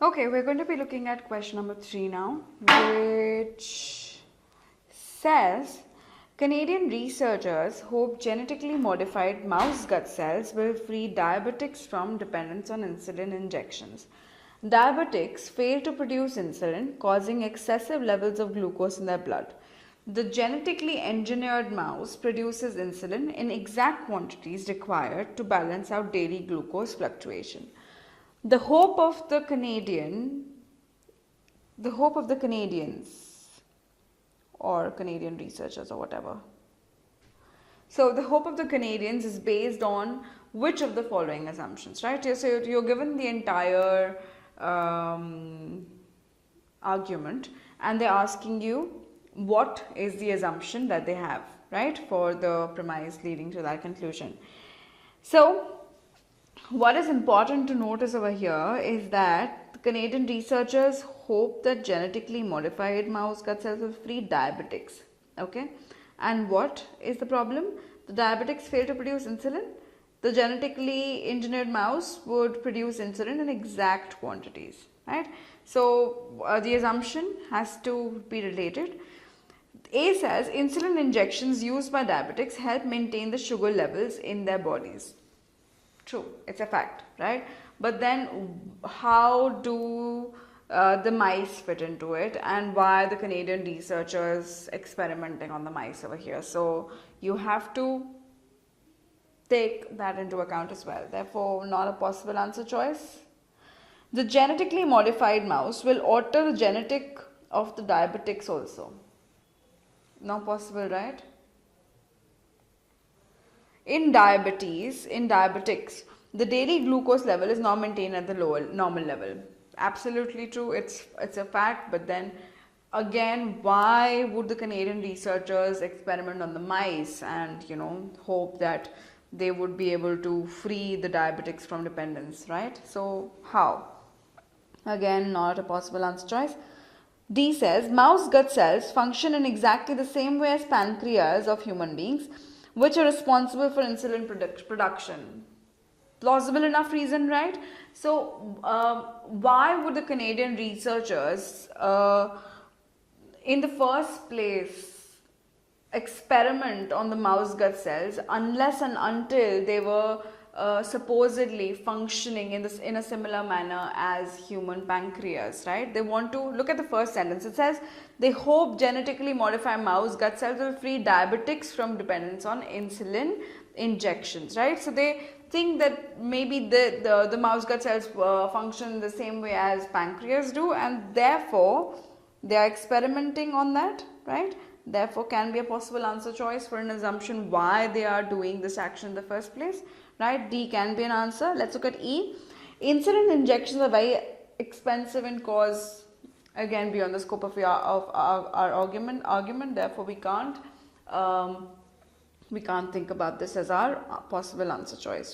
Okay, we're going to be looking at question number 3 now, which says Canadian researchers hope genetically modified mouse gut cells will free diabetics from dependence on insulin injections. Diabetics fail to produce insulin, causing excessive levels of glucose in their blood. The genetically engineered mouse produces insulin in exact quantities required to balance out daily glucose fluctuation. The hope of the Canadians or Canadian researchers or whatever. So the hope of the Canadians is based on which of the following assumptions, right? So you're given the entire argument and they're asking you what is the assumption that they have, right, for the premise leading to that conclusion. So what is important to notice over here is that the Canadian researchers hope that genetically modified mouse gut cells will free diabetics. Okay, and what is the problem? The diabetics fail to produce insulin. The genetically engineered mouse would produce insulin in exact quantities, right? So the assumption has to be related. A says insulin injections used by diabetics help maintain the sugar levels in their bodies. True, it's a fact, right? But then how do the mice fit into it, and why the Canadian researchers experimenting on the mice over here? So you have to take that into account as well. Therefore, not a possible answer choice. The genetically modified mouse will alter the genetic of the diabetics also. Not possible, right? In diabetics, the daily glucose level is not maintained at the normal level. Absolutely true. It's a fact. But then again, why would the Canadian researchers experiment on the mice and hope that they would be able to free the diabetics from dependence, right? So how? Again, not a possible answer choice. D says mouse gut cells function in exactly the same way as pancreas of human beings, which are responsible for insulin production. Plausible enough reason, right? So why would the Canadian researchers in the first place experiment on the mouse gut cells unless and until they were supposedly functioning in a similar manner as human pancreas, right? They want to look at the first sentence. It says they hope genetically modified mouse gut cells will free diabetics from dependence on insulin injections, right? So they think that maybe the mouse gut cells function the same way as pancreas do, and therefore they are experimenting on that, right? Therefore can be a possible answer choice for an assumption why they are doing this action in the first place, right? D can be an answer. Let's look at E. Insulin injections are very expensive and cause, again, beyond the scope of our argument. Therefore we can't think about this as our possible answer choice.